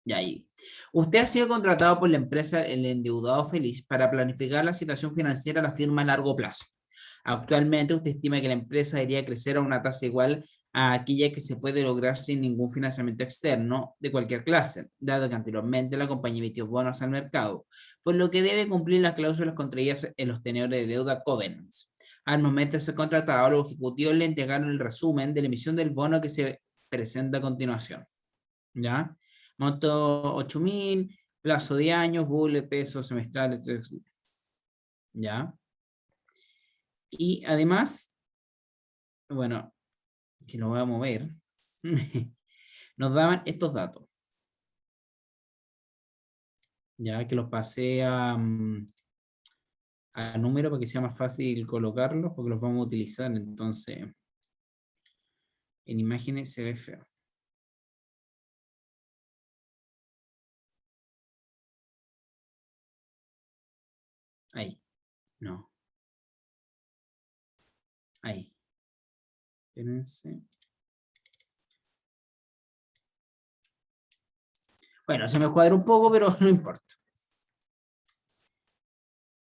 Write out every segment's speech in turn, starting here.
Y ahí. Usted ha sido contratado por la empresa El Endeudado Feliz para planificar la situación financiera de la firma a largo plazo. Actualmente usted estima que la empresa debería crecer a una tasa igual a aquella que se puede lograr sin ningún financiamiento externo de cualquier clase, dado que anteriormente la compañía emitió bonos al mercado, por lo que debe cumplir las cláusulas contraídas en los tenedores de deuda covenants. Al momento de ser contratado, los ejecutivos le entregaron el resumen de la emisión del bono que se presenta a continuación. ¿Ya? Monto 8.000, plazo de años, bullet, pesos, semestral, etc. ¿Ya? Y además, bueno, que lo voy a mover, nos daban estos datos. Ya que los pasé a número para que sea más fácil colocarlos, porque los vamos a utilizar, entonces en imágenes se ve feo. Ahí, no. Ahí. Espérense. Bueno, se me cuadra un poco, pero no importa.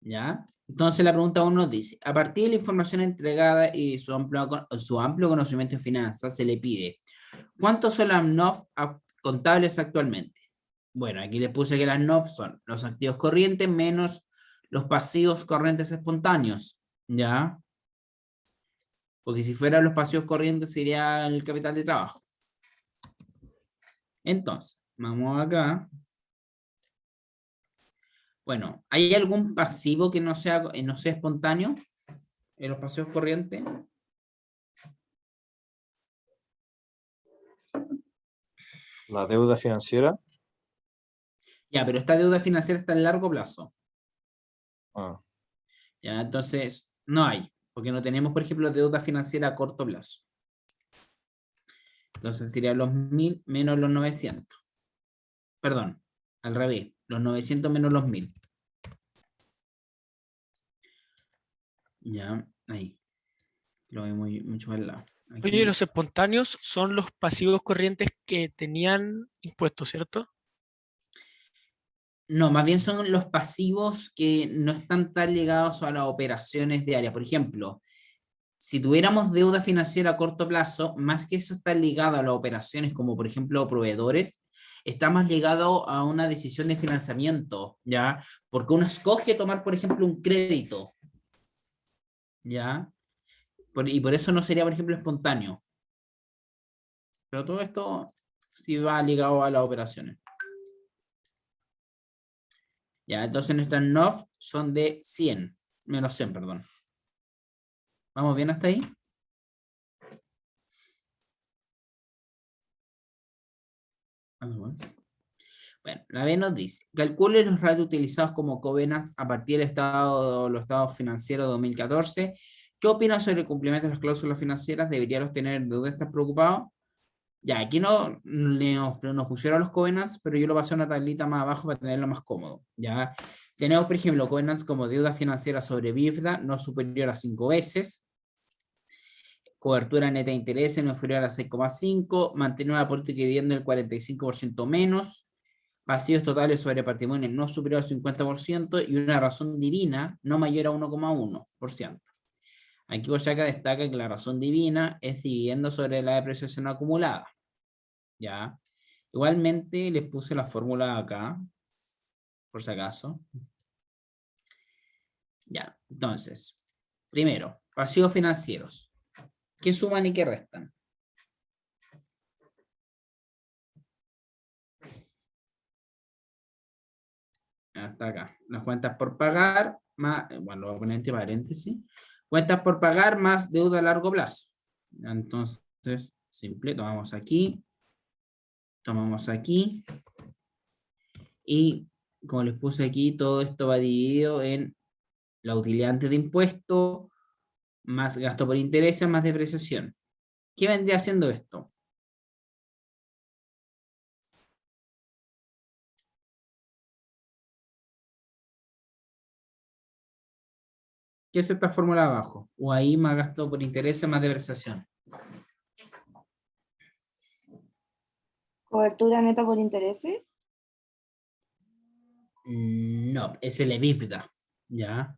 ¿Ya? Entonces la pregunta 1 nos dice, a partir de la información entregada y su amplio conocimiento en finanzas, se le pide, ¿cuántos son las NOF contables actualmente? Bueno, aquí les puse que las NOF son los activos corrientes menos los pasivos corrientes espontáneos, ¿ya? Porque si fueran los pasivos corrientes sería el capital de trabajo. Entonces, vamos acá. Bueno, ¿hay algún pasivo que no sea espontáneo en los pasivos corrientes? La deuda financiera. Ya, pero esta deuda financiera está en largo plazo. Ah. Ya, entonces, no hay, porque no tenemos, por ejemplo, deuda financiera a corto plazo. Entonces serían los 1.000 menos los 900. Perdón, al revés, los 900 menos los 1.000. Ya, ahí. Lo veo mucho más al lado. Aquí. Oye, los espontáneos son los pasivos corrientes que tenían impuestos, ¿cierto? No, más bien son los pasivos que no están tan ligados a las operaciones diarias. Por ejemplo, si tuviéramos deuda financiera a corto plazo, más que eso está ligado a las operaciones como por ejemplo proveedores, está más ligado a una decisión de financiamiento, ¿ya? Porque uno escoge tomar, por ejemplo, un crédito, ¿ya? Y por eso no sería, por ejemplo, espontáneo. Pero todo esto sí va ligado a las operaciones. Ya, entonces nuestras NOF son de 100, menos 100, perdón. ¿Vamos bien hasta ahí? Bueno, la B nos dice, calcule los ratios utilizados como covenants a partir del los estados financieros de 2014. ¿Qué opina sobre el cumplimiento de las cláusulas financieras? ¿Debería los tener? ¿De dónde estás preocupado? Ya, aquí nos pusieron los covenants, pero yo lo pasé a una tablita más abajo para tenerlo más cómodo. Ya, tenemos, por ejemplo, covenants como deuda financiera sobre EBITDA no superior a 5 veces, cobertura neta de intereses no inferior a 6,5, mantener una política de dividendo del 45% menos, pasivos totales sobre patrimonio no superior al 50% y una razón divina no mayor a 1,1%. Aquí por si acá destaca que la razón divina es dividiendo sobre la depreciación acumulada. ¿Ya? Igualmente les puse la fórmula acá, por si acaso. Ya, entonces, primero, pasivos financieros. ¿Qué suman y qué restan? Hasta acá. Las cuentas por pagar, más, bueno, lo voy a poner entre paréntesis. Cuentas por pagar más deuda a largo plazo. Entonces, simple, tomamos aquí, y como les puse aquí, todo esto va dividido en la utilidad antes de impuesto, más gasto por intereses, más depreciación. ¿Qué vendría haciendo esto? ¿Qué es esta fórmula abajo? O ahí más gasto por intereses, más depreciación. ¿Cobertura neta por intereses? No, es el EBITDA, ¿ya?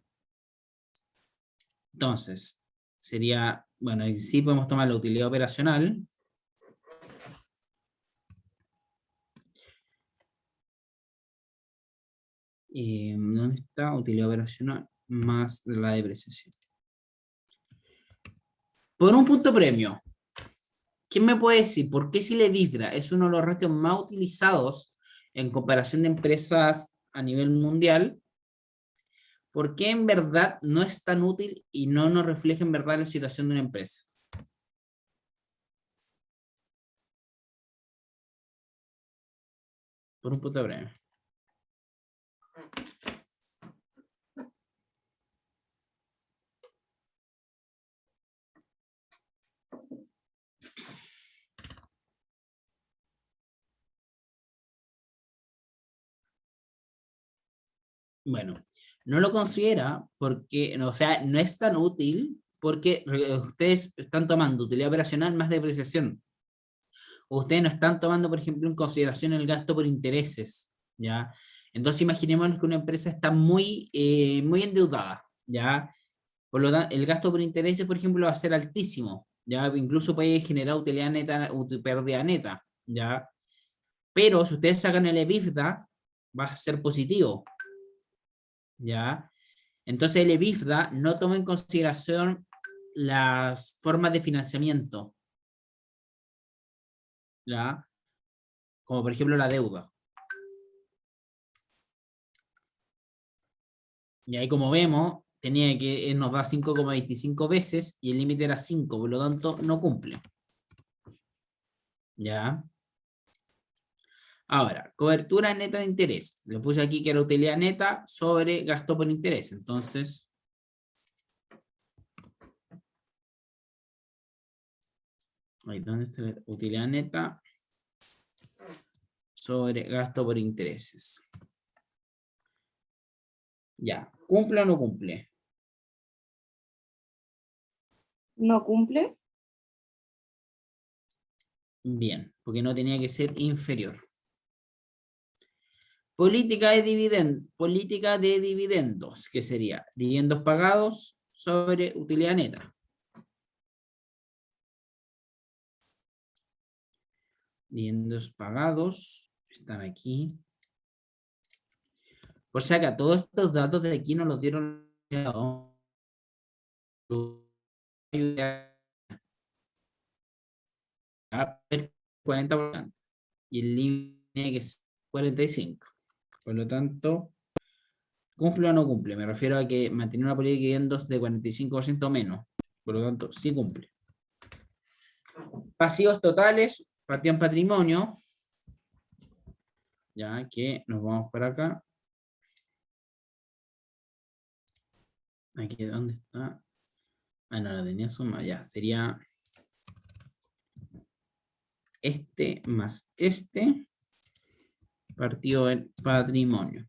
Entonces, sería, bueno, y sí podemos tomar la utilidad operacional. ¿Dónde está? Utilidad operacional más la depreciación. Por un punto premio. ¿Quién me puede decir por qué si el EBITDA es uno de los ratios más utilizados en comparación de empresas a nivel mundial? ¿Por qué en verdad no es tan útil y no nos refleja en verdad la situación de una empresa? Por un punto premio. Bueno, no lo considera porque, o sea, no es tan útil porque ustedes están tomando utilidad operacional más depreciación. Ustedes no están tomando, por ejemplo, en consideración el gasto por intereses, ¿ya? Entonces imaginemos que una empresa está muy endeudada, ¿ya? Por lo tanto, el gasto por intereses, por ejemplo, va a ser altísimo, ¿ya? Incluso puede generar utilidad neta, pérdida neta, ¿ya? Pero si ustedes sacan el EBITDA, va a ser positivo, ¿ya? Entonces el EBITDA no toma en consideración las formas de financiamiento, ¿ya? Como por ejemplo la deuda. Y ahí como vemos, nos da 5,25 veces y el límite era 5, por lo tanto no cumple. ¿Ya? Ahora, cobertura neta de interés. Le puse aquí que era utilidad neta sobre gasto por interés. Entonces, ahí donde está la utilidad neta sobre gasto por intereses. Ya, ¿cumple o no cumple? ¿No cumple? Bien, porque no tenía que ser inferior. Política de dividendos, que sería dividendos pagados sobre utilidad neta. Dividendos pagados, están aquí. Por si acá, todos estos datos de aquí nos los dieron 40% y el límite que es 45. Por lo tanto, ¿cumple o no cumple? Me refiero a que mantiene una política de dividendos de 45% menos. Por lo tanto, sí cumple. Pasivos totales, partida en patrimonio. Ya que nos vamos para acá. Aquí, ¿dónde está? Ah, no, la tenía suma, ya. Sería este más este partido en patrimonio.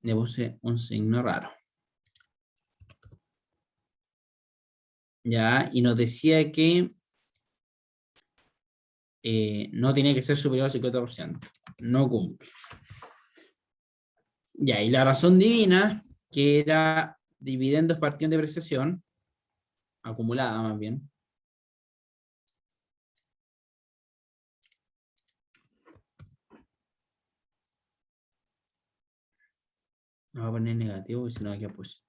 Le puse un signo raro. Ya, y nos decía que no tiene que ser superior al 50%. No cumple. Ya, y la razón divina, que era dividendos partidos de depreciación, acumulada más bien. Lo voy a poner negativo, porque si no aquí puse.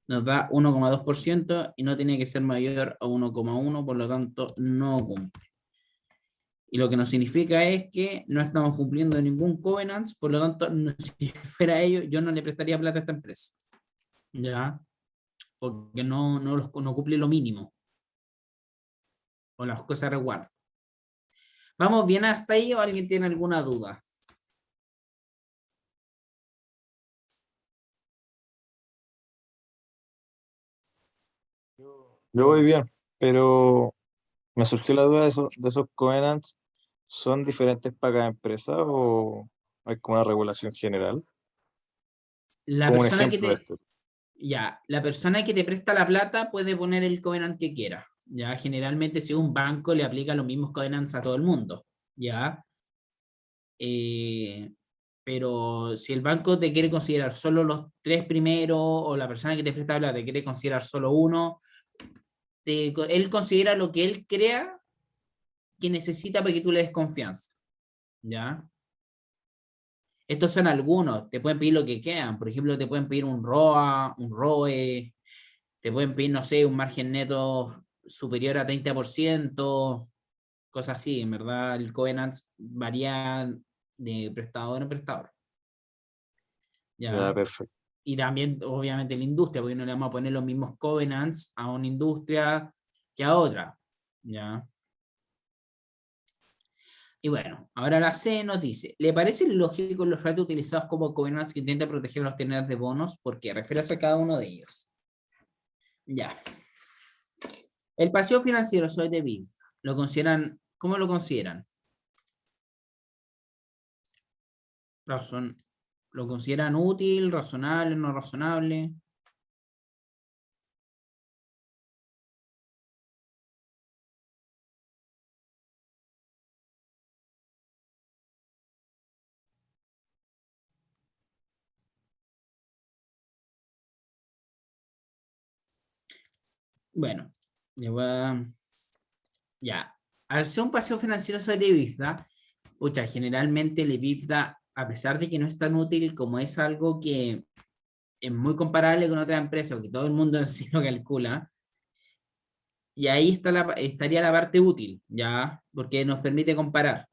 Nos da 1,2% y no tiene que ser mayor a 1,1, por lo tanto no cumple. Y lo que nos significa es que no estamos cumpliendo ningún covenant, por lo tanto, si fuera ello, yo no le prestaría plata a esta empresa. ¿Ya? Porque no cumple lo mínimo. O las cosas de resguardo. ¿Vamos bien hasta ahí o alguien tiene alguna duda? Yo voy bien, pero me surgió la duda de esos covenants. ¿Son diferentes para cada empresa o hay como una regulación general? La Como un persona que ejemplo de te, esto. ya, la persona que te presta la plata puede poner el covenant que quiera. Ya, generalmente si un banco le aplica los mismos covenants a todo el mundo. Ya. pero si el banco te quiere considerar solo los 3 primeros o la persona que te presta plata te quiere considerar solo uno, él considera lo que él crea que necesita para que tú le des confianza, ¿ya? Estos son algunos, te pueden pedir lo que quieran, por ejemplo, te pueden pedir un ROA, un ROE, te pueden pedir, no sé, un margen neto superior a 30%, cosas así, en verdad el covenant varía de prestador en prestador, Ya, ¿ya? perfecto. Y también, obviamente, la industria, porque no le vamos a poner los mismos covenants a una industria que a otra, ¿ya? Y bueno, ahora la C nos dice, ¿le parece lógico los ratios utilizados como covenants que intentan proteger a los tenedores de bonos? Porque refieres a cada uno de ellos. Ya. El pasivo financiero sobre de BIF, ¿lo consideran, cómo lo consideran? ¿Lo consideran útil, razonable, no razonable? Bueno, le voy a- ya. Al ser un pasivo financiero sobre EBITDA, pucha, generalmente el EBITDA, a pesar de que no es tan útil como es algo que es muy comparable con otra empresa, porque todo el mundo en sí lo calcula, y ahí estaría la parte útil, ¿ya? Porque nos permite comparar.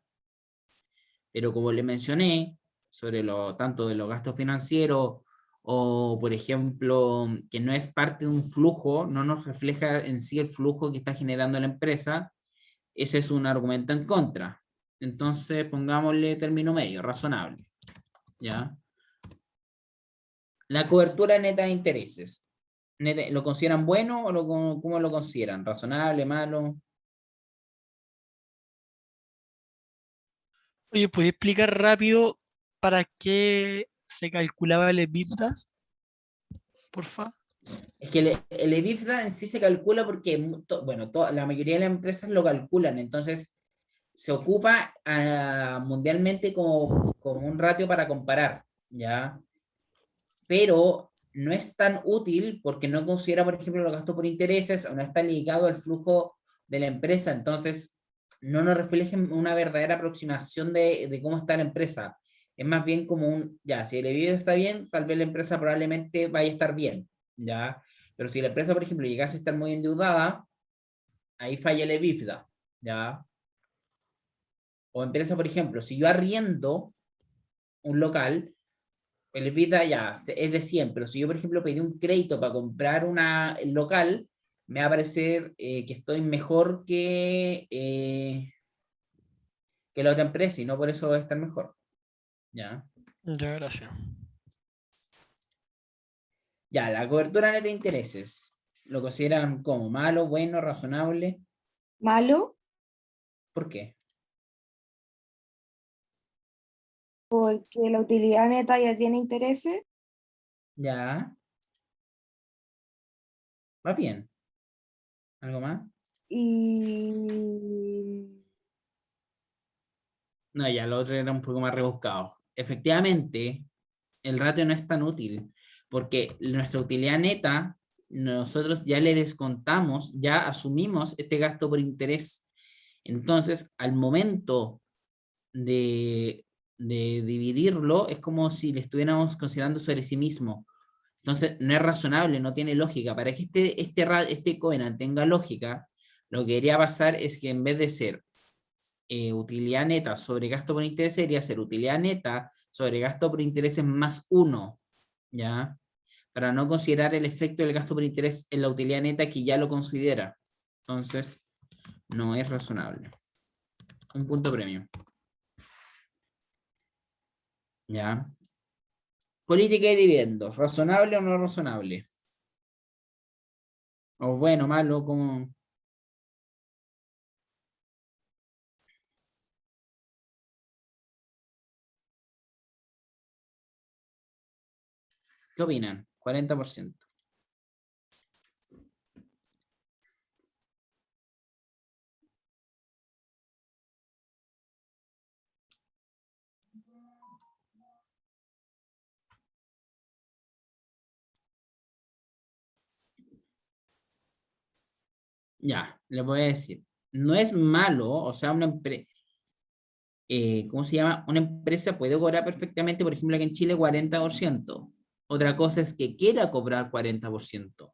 Pero como le mencioné, sobre tanto de los gastos financieros o, por ejemplo, que no es parte de un flujo, no nos refleja en sí el flujo que está generando la empresa, ese es un argumento en contra. Entonces, pongámosle término medio, razonable, ¿ya? La cobertura neta de intereses. ¿Lo consideran bueno o cómo lo consideran? ¿Razonable, malo? Oye, ¿puedes explicar rápido para qué se calculaba el EBITDA, porfa? Es que el EBITDA en sí se calcula porque, bueno, la mayoría de las empresas lo calculan, entonces se ocupa mundialmente como un ratio para comparar, ¿ya? Pero no es tan útil porque no considera, por ejemplo, los gastos por intereses o no está ligado al flujo de la empresa, entonces no nos refleja una verdadera aproximación de cómo está la empresa. Es más bien como ya, si el EBITDA está bien, tal vez la empresa probablemente vaya a estar bien, ¿ya? Pero si la empresa, por ejemplo, llegase a estar muy endeudada, ahí falla el EBITDA, ¿ya? O empresa, por ejemplo, si yo arriendo un local, el EBITDA ya es de 100, pero si yo, por ejemplo, pedí un crédito para comprar el local, me va a parecer que estoy mejor que la otra empresa y no por eso va a estar mejor. ¿Ya? Ya, gracias. Ya, la cobertura neta de intereses. ¿Lo consideran como malo, bueno, razonable? Malo, ¿Por qué? porque la utilidad neta ya tiene intereses Ya, va bien. ¿Algo más? y No, ya, lo otro era un poco más rebuscado. Efectivamente, el ratio no es tan útil, porque nuestra utilidad neta, nosotros ya le descontamos, ya asumimos este gasto por interés. Entonces, al momento de dividirlo, es como si le estuviéramos considerando sobre sí mismo. Entonces, no es razonable, no tiene lógica. Para que este covenant tenga lógica, lo que debería pasar es que en vez de ser utilidad neta sobre gasto por interés debería ser utilidad neta sobre gasto por intereses más uno, ¿ya? Para no considerar el efecto del gasto por interés en la utilidad neta que ya lo considera. Entonces, no es razonable. Un punto premio. ¿Ya? Política de dividendos, ¿razonable o no razonable? O bueno, malo, como... ¿Qué opinan? 40%. Ya, le voy a decir. No es malo, o sea, ¿cómo se llama? Una empresa puede cobrar perfectamente, por ejemplo, aquí en Chile, 40%. Otra cosa es que quiera cobrar 40%.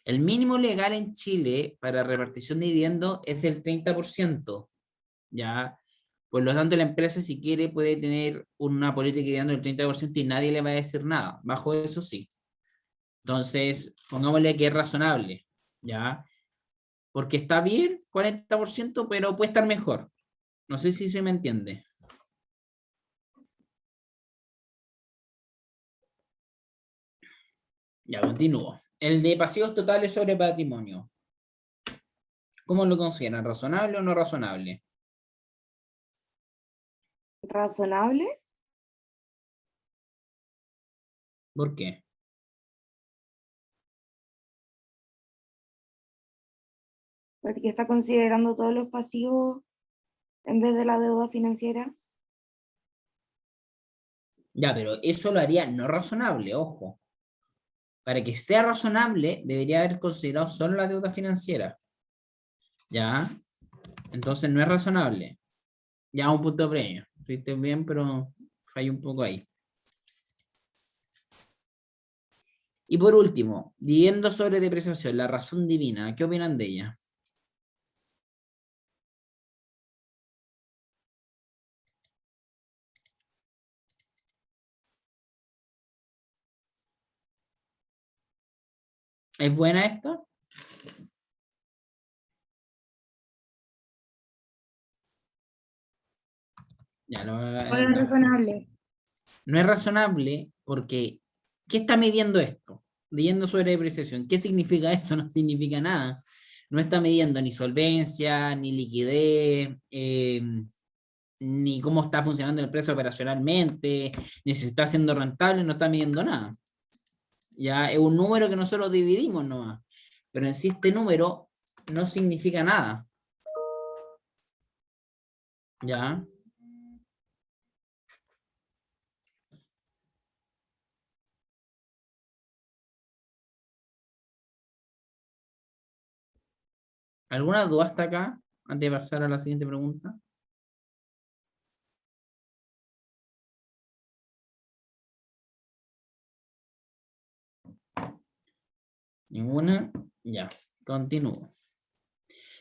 El mínimo legal en Chile para repartición de dividendos es del 30%. ¿Ya? Por lo tanto, la empresa, si quiere, puede tener una política de dividendos del 30% y nadie le va a decir nada. Bajo eso, sí. Entonces, pongámosle que es razonable. ¿Ya? Porque está bien, 40%, pero puede estar mejor. No sé si se me entiende. Ya, continúo. El de pasivos totales sobre patrimonio. ¿Cómo lo consideran? ¿Razonable o no razonable? ¿Razonable? ¿Por qué? Porque está considerando todos los pasivos en vez de la deuda financiera. Ya, pero eso lo haría no razonable, ojo. Para que sea razonable, debería haber considerado solo la deuda financiera. ¿Ya? Entonces no es razonable. Ya un punto premio. Fuiste bien, pero falló un poco ahí. Y por último, dividendo sobre depreciación, la razón divina. ¿Qué opinan de ella? ¿Es buena esta? Ya, lo voy a ¿Cuál es adelantar. razonable? No es razonable porque, ¿qué está midiendo esto? Midiendo sobre depreciación. ¿Qué significa eso? No significa nada. No está midiendo ni solvencia, ni liquidez, ni cómo está funcionando la empresa operacionalmente, ni si está siendo rentable, no está midiendo nada. Ya es un número que nosotros dividimos nomás. Pero en sí este número no significa nada. ¿Ya? ¿Alguna duda hasta acá? Antes de pasar a la siguiente pregunta. Ninguna. Ya, continúo.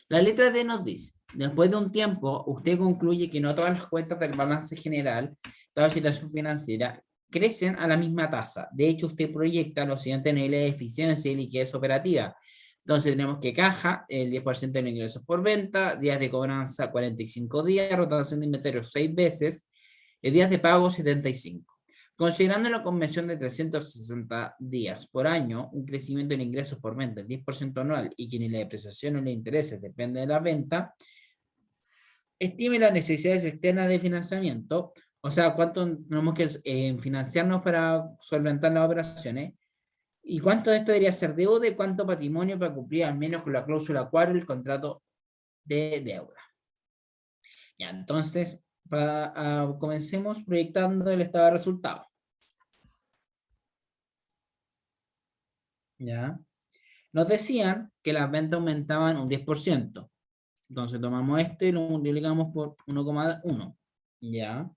La letra D nos dice, después de un tiempo, usted concluye que no todas las cuentas del balance general, toda situación financiera, crecen a la misma tasa. De hecho, usted proyecta los siguientes niveles de eficiencia y liquidez operativa. Entonces tenemos que caja, el 10% de los ingresos por venta, días de cobranza 45 días, rotación de inventario 6 veces, días de pago 75. Considerando la convención de 360 días por año, un crecimiento en ingresos por venta del 10% anual y que ni la depreciación ni los intereses depende de la venta, estime las necesidades externas de financiamiento, o sea, cuánto tenemos que financiarnos para solventar las operaciones, y cuánto de esto debería ser deuda y cuánto patrimonio para cumplir al menos con la cláusula 4 del contrato de deuda. Ya, entonces, comencemos proyectando el estado de resultados. ¿Ya? Nos decían que las ventas aumentaban un 10%. Entonces tomamos esto y lo multiplicamos por 1,1. ¿Ya?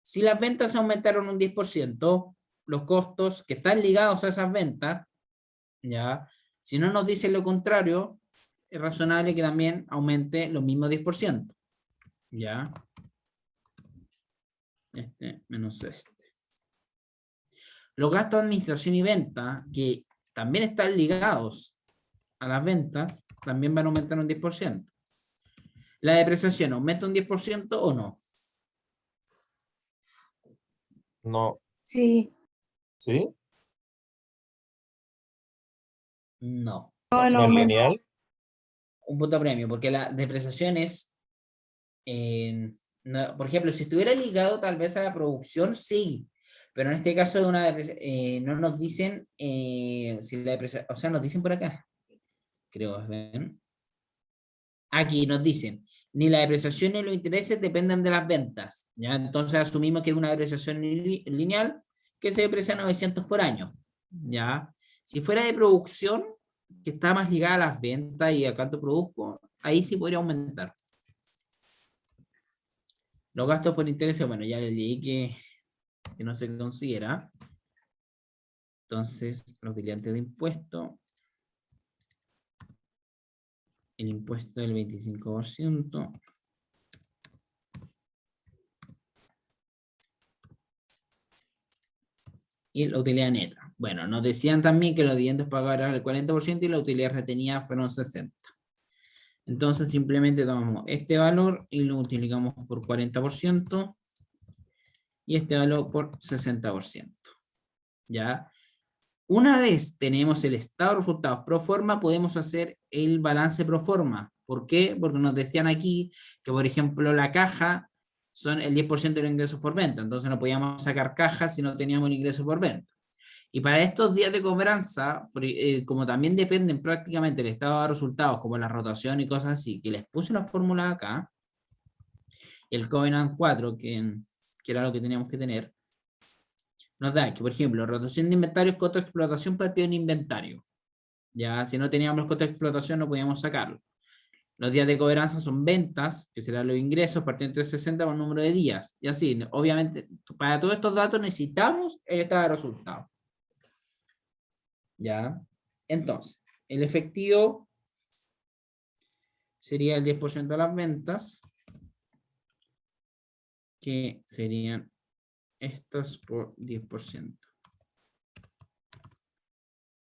Si las ventas aumentaron un 10%, los costos que están ligados a esas ventas, ¿ya? Si no nos dicen lo contrario, es razonable que también aumente los mismos 10%. ¿Ya? Este menos este. Los gastos de administración y venta, que también están ligados a las ventas, también van a aumentar un 10%. ¿La depreciación aumenta un 10% o no? No, Sí. ¿sí? No. No, no ¿No es aumenta. lineal? Un punto premio, porque la depreciación es, por ejemplo, si estuviera ligado tal vez a la producción, sí, pero en este caso no nos dicen si la depreciación, o sea, nos dicen por acá, creo, ¿ven? Aquí nos dicen, ni la depreciación ni los intereses dependen de las ventas, ¿ya? Entonces asumimos que es una depreciación lineal que se deprecia 900 por año, ¿ya? Si fuera de producción, que está más ligada a las ventas y a cuánto produzco, ahí sí podría aumentar. Los gastos por intereses, bueno, ya le leí que no se considera. Entonces, la utilidad de impuesto, el impuesto del 25%. Y la utilidad neta. Bueno, nos decían también que los dividendos pagados eran el 40% y la utilidad retenida fueron 60%. Entonces simplemente tomamos este valor y lo multiplicamos por 40% y este valor por 60%. ¿Ya? Una vez tenemos el estado de resultados pro forma, podemos hacer el balance pro forma. ¿Por qué? Porque nos decían aquí que, por ejemplo, la caja son el 10% de los ingresos por venta. Entonces no podíamos sacar cajas si no teníamos el ingreso por venta. Y para estos días de cobranza, como también dependen prácticamente del estado de resultados, como la rotación y cosas así, que les puse la fórmula acá, el Covenant 4, que era lo que teníamos que tener, nos da que, por ejemplo, rotación de inventario es costo de explotación partido en inventario. Ya, si no teníamos los costos de explotación, no podíamos sacarlo. Los días de cobranza son ventas, que serán los ingresos, partiendo entre 60 por número de días. Y así, obviamente, para todos estos datos necesitamos el estado de resultados. ¿Ya? Entonces, el efectivo sería el 10% de las ventas, que serían estas por 10%.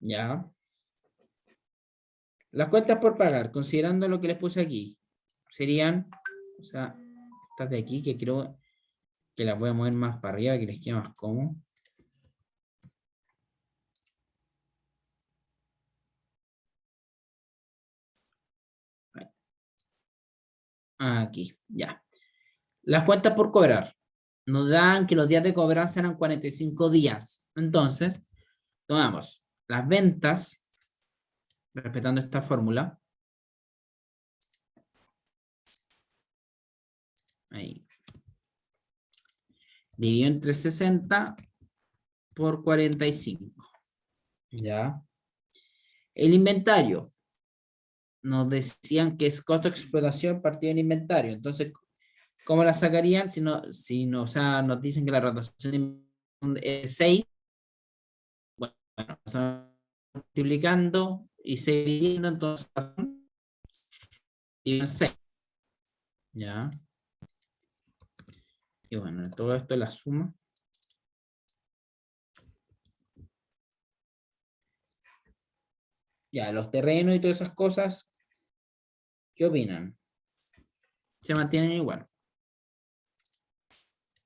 ¿Ya? Las cuentas por pagar, considerando lo que les puse aquí, serían, o sea, estas de aquí, que creo que las voy a mover más para arriba, que les quede más cómodo. Aquí, ya. Las cuentas por cobrar. Nos dan que los días de cobranza eran 45 días. Entonces, tomamos las ventas, respetando esta fórmula. Ahí. Dividido entre 60 por 45. ¿Ya? El inventario. Nos decían que es costo de explotación partido en inventario. Entonces, ¿cómo la sacarían? Si no, o sea, nos dicen que la rotación es 6. Bueno, multiplicando y se dividiendo, entonces, y 6. ¿Ya? Y bueno, todo esto es la suma. Ya, los terrenos y todas esas cosas, ¿qué opinan? Se mantienen igual.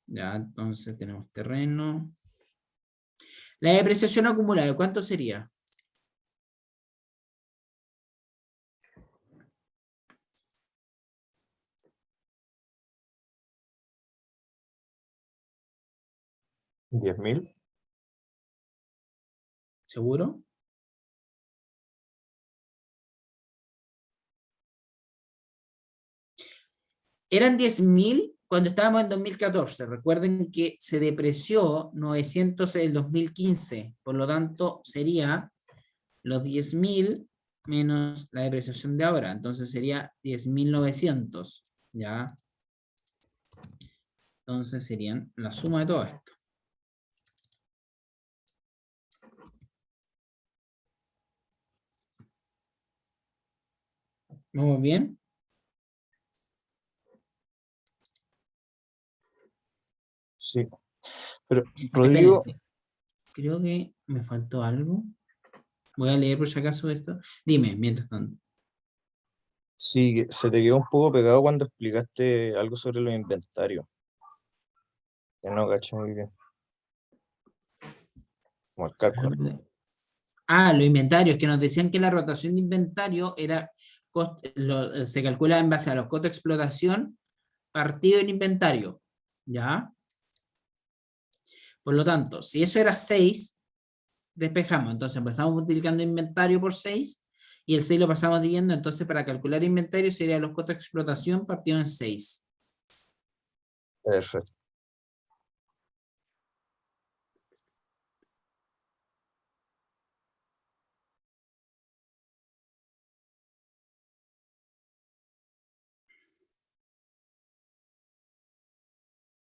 Ya, entonces tenemos terreno. La depreciación acumulada, ¿cuánto sería? ¿10.000? ¿Seguro? Eran 10.000 cuando estábamos en 2014. Recuerden que se depreció 900 en el 2015. Por lo tanto, sería los 10.000 menos la depreciación de ahora. Entonces sería 10.900. ¿Ya? Entonces serían la suma de todo esto. ¿Vamos bien? Sí. Pero, Rodrigo, Espérense. Creo que me faltó algo. Voy a leer por si acaso esto. Dime, mientras tanto. sí, que se te quedó un poco pegado cuando explicaste algo sobre los inventarios. Que no cacho muy bien. Como el cálculo. Ah, los inventarios, que nos decían que la rotación de inventario era se calcula en base a los costos de explotación partido en inventario. ¿Ya? Por lo tanto, si eso era 6, despejamos. Entonces empezamos multiplicando inventario por 6 y el 6 lo pasamos dividiendo. Entonces, para calcular inventario serían los costos de explotación partido en 6. Perfecto.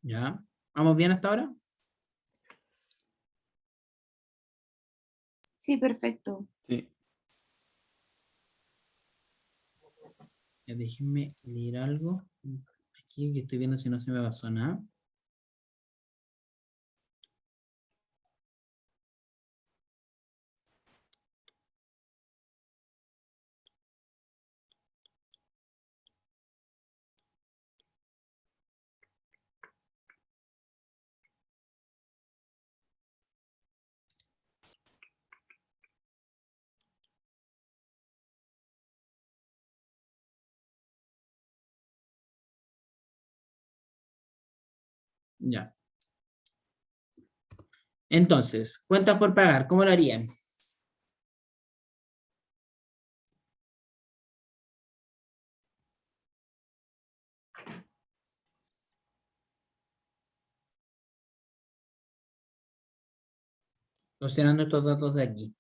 ¿Ya? ¿Vamos bien hasta ahora? Sí, perfecto. Sí. Ya déjenme leer algo. Aquí que estoy viendo si no se me pasó nada. Ya. Entonces, cuentas por pagar, ¿cómo lo harían? Considerando estos datos de aquí.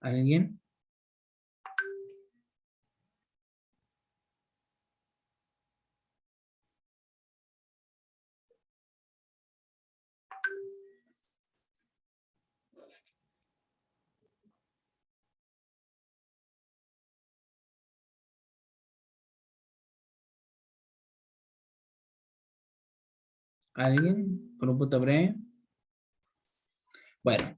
¿Alguien? ¿Alguien? ¿Por un punto breve? Bueno,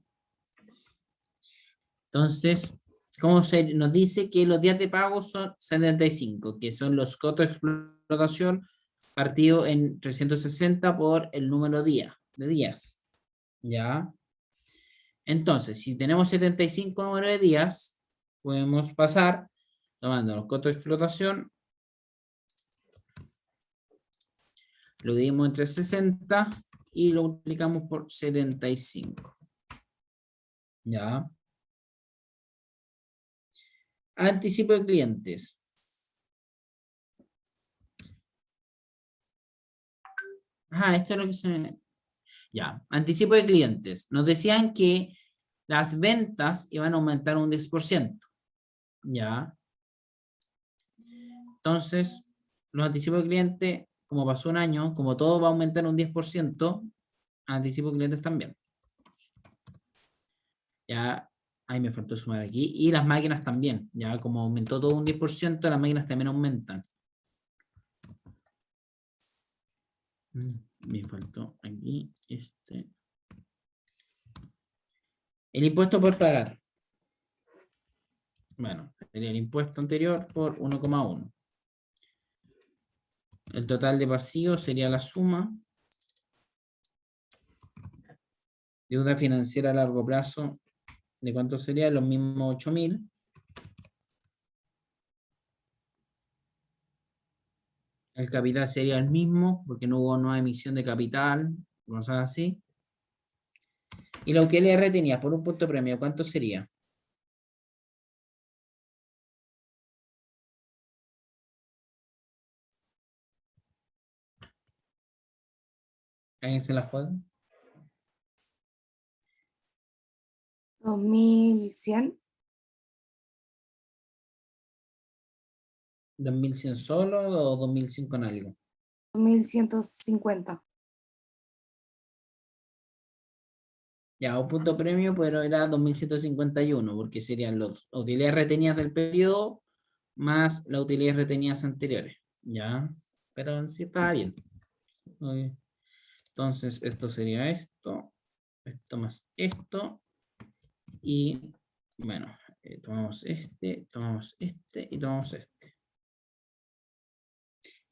entonces, ¿cómo se nos dice que los días de pago son 75, que son los costos de explotación partido en 360 por el número de días? ¿Ya? Entonces, si tenemos 75 número de días, podemos pasar tomando los costos de explotación, lo dividimos entre 60 y lo multiplicamos por 75. ¿Ya? Anticipo de clientes. Esto es lo que se me... Ya, anticipo de clientes. Nos decían que las ventas iban a aumentar un 10%. ¿Ya? Entonces, los anticipos de clientes, como pasó un año, como todo va a aumentar un 10%, anticipo de clientes también. Ya, ahí me faltó sumar aquí. Y las máquinas también. Ya, como aumentó todo un 10%, las máquinas también aumentan. Me faltó aquí este. El impuesto por pagar. Bueno, sería el impuesto anterior por 1,1. El total de pasivos sería la suma. Deuda financiera a largo plazo. ¿De cuánto sería? Los mismos 8.000. El capital sería el mismo, porque no hubo nueva emisión de capital, cosas así. Y la utilidad retenida por un punto premio, ¿cuánto sería? ¿Alguien se la juega? 2100. ¿2100 solo o 2100 con algo? 2150. Ya, un punto premio, pero era 2151, porque serían las utilidades retenidas del periodo más las utilidades retenidas anteriores. Ya, pero sí está bien. Ok. Entonces, esto sería esto más esto, y bueno, tomamos este y tomamos este.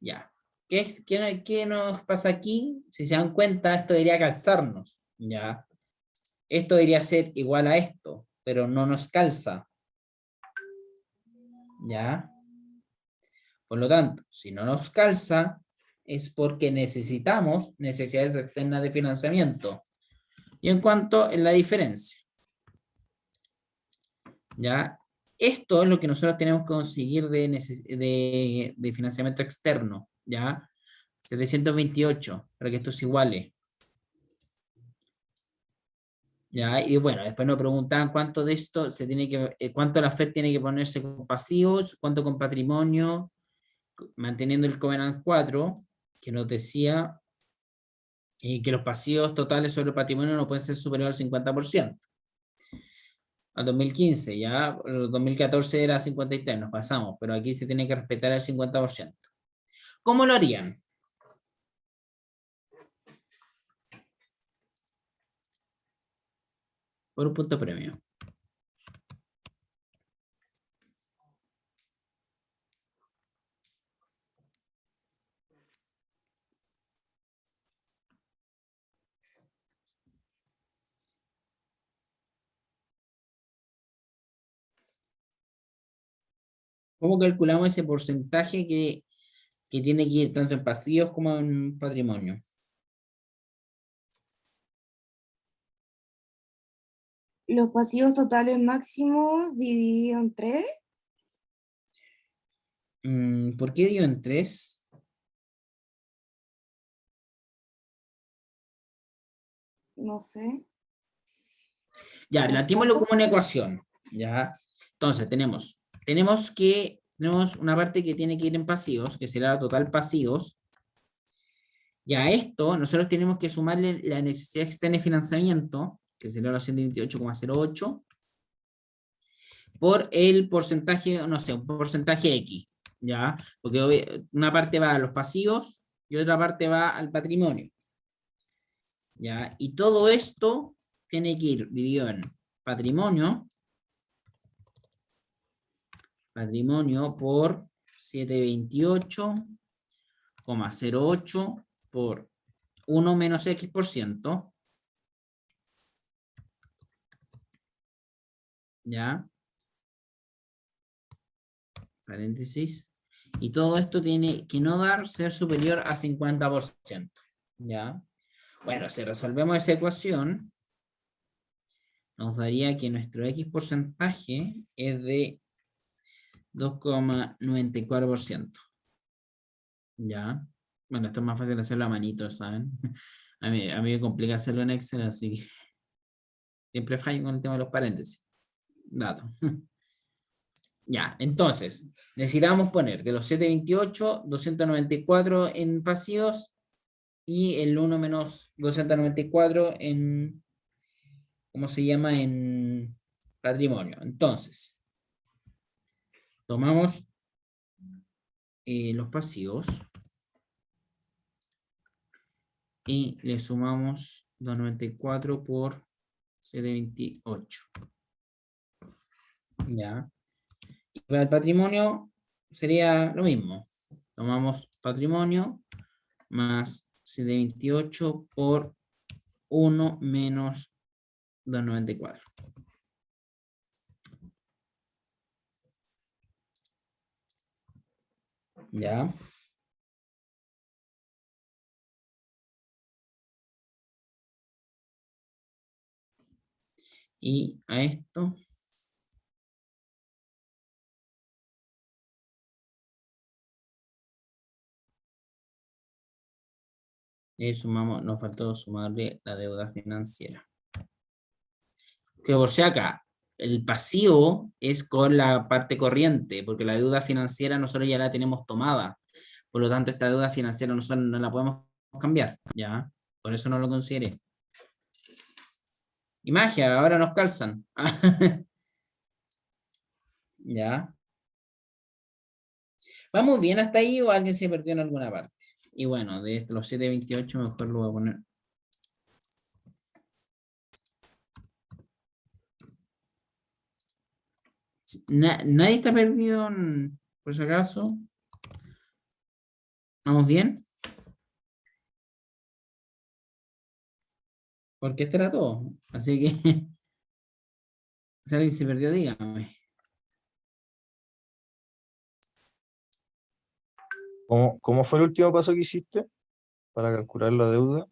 Ya. ¿Qué nos pasa aquí? Si se dan cuenta, esto debería calzarnos. Ya. Esto debería ser igual a esto, pero no nos calza. ¿Ya? Por lo tanto, si no nos calza, es porque necesitamos necesidades externas de financiamiento. Y en cuanto a la diferencia. ¿Ya? Esto es lo que nosotros tenemos que conseguir de financiamiento externo, ¿ya? 728, para que esto se iguale. ¿Ya? Y bueno, después nos preguntaban cuánto de esto se tiene que, cuánto la FED tiene que ponerse con pasivos, cuánto con patrimonio, manteniendo el Covenant 4, que nos decía que los pasivos totales sobre el patrimonio no pueden ser superiores al 50%. Al 2015, ya, el 2014 era 53, nos pasamos, pero aquí se tiene que respetar el 50%. ¿Cómo lo harían? Por un punto premio. ¿Cómo calculamos ese porcentaje que tiene que ir tanto en pasivos como en patrimonio? Los pasivos totales máximos dividido en 3, ¿Por qué dio en 3? no sé. Ya, ¿Los planteémoslo como costos? una ecuación. ¿Ya? Entonces, tenemos una parte que tiene que ir en pasivos, que será total pasivos. Y a esto nosotros tenemos que sumarle la necesidad externa de financiamiento, que sería la 128,08, por el porcentaje, no sé, un porcentaje X, ¿ya? Porque una parte va a los pasivos y otra parte va al patrimonio, ¿ya? Y todo esto tiene que ir dividido en patrimonio por 728,08 por 1 menos X%, ¿ya? Paréntesis, y todo esto tiene que no ser superior a 50%, ¿ya? Bueno, si resolvemos esa ecuación, nos daría que nuestro X porcentaje es de 2,94%, ¿ya? Bueno, esto es más fácil hacerlo a manito, ¿saben? A mí me complica hacerlo en Excel, así que siempre fallo con el tema de los paréntesis. Dato. Ya, entonces, necesitamos poner de los 728, 294 en pasivos y el 1 menos 294 en, ¿cómo se llama? En patrimonio. Entonces, tomamos los pasivos y le sumamos 294 por 728. Ya. Y para el patrimonio sería lo mismo. Tomamos patrimonio más 728 por 1 menos 294. ¿Ya? Y a esto le sumamos, nos faltó sumarle la deuda financiera. Que por si acá, el pasivo es con la parte corriente, porque la deuda financiera nosotros ya la tenemos tomada. Por lo tanto, esta deuda financiera nosotros no la podemos cambiar, ¿ya? Por eso no lo consideré. Y magia, ahora nos calzan. ¿Ya? ¿Vamos bien hasta ahí o alguien se perdió en alguna parte? Y bueno, de los 728 mejor lo voy a poner. Nadie está perdido, por si acaso. ¿Vamos bien? Porque este era todo. Así que, si alguien se perdió, dígame. ¿Cómo fue el último paso que hiciste para calcular la deuda?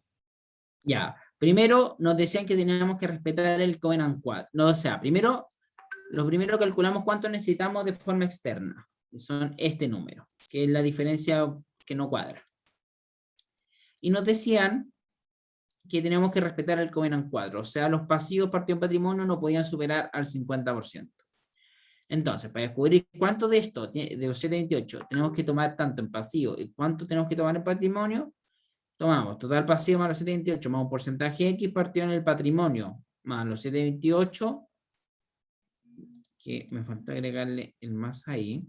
Ya, primero nos decían que teníamos que respetar el Covenant 4. No, o sea, primero lo primero calculamos cuánto necesitamos de forma externa. Que son este número, que es la diferencia que no cuadra. Y nos decían que teníamos que respetar el Covenant 4, o sea, los pasivos partido en patrimonio no podían superar al 50%. Entonces, para descubrir cuánto de esto, de los 728, tenemos que tomar tanto en pasivo y cuánto tenemos que tomar en patrimonio, tomamos total pasivo más los 728 más un porcentaje X partido en el patrimonio más los 728, que me falta agregarle el más ahí,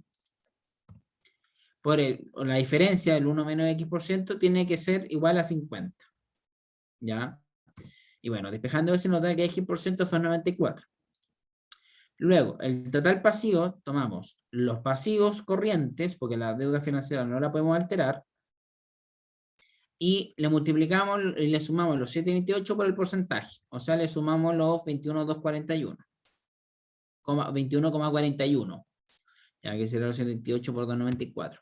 por la diferencia del 1 menos X% tiene que ser igual a 50. ¿Ya? Y bueno, despejando eso nos da que X% son 94. Luego, el total pasivo, tomamos los pasivos corrientes, porque la deuda financiera no la podemos alterar, y le multiplicamos y le sumamos los 728 por el porcentaje, o sea, le sumamos los 21,241, 21,41, ya que será los 78 por 294.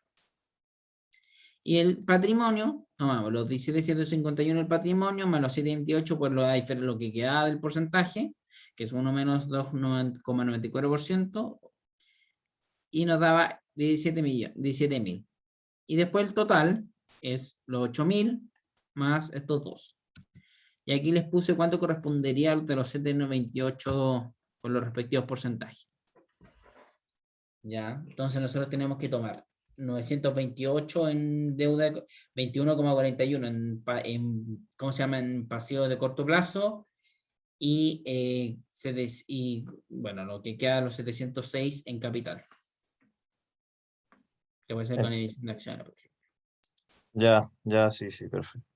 Y el patrimonio, tomamos los 17,151 el patrimonio, más los 728 por lo que queda del porcentaje, que es 1 menos 2,94%, y nos daba 17.000. Y después el total es los 8.000 más estos dos. Y aquí les puse cuánto correspondería de los 728 con los respectivos porcentajes. ¿Ya? Entonces nosotros tenemos que tomar 928 en deuda, 21,41 en ¿cómo se llama? En pasivo de corto plazo, y bueno, lo que queda los 706 en capital. Que puede ser con emisión de acciones. Ya, sí, perfecto.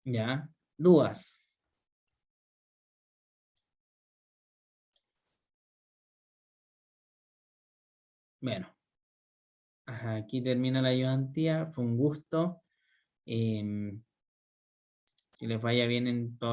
¿Ya? ¿Dudas? Bueno. Ajá, aquí termina la ayudantía. Fue un gusto. Que les vaya bien en todo.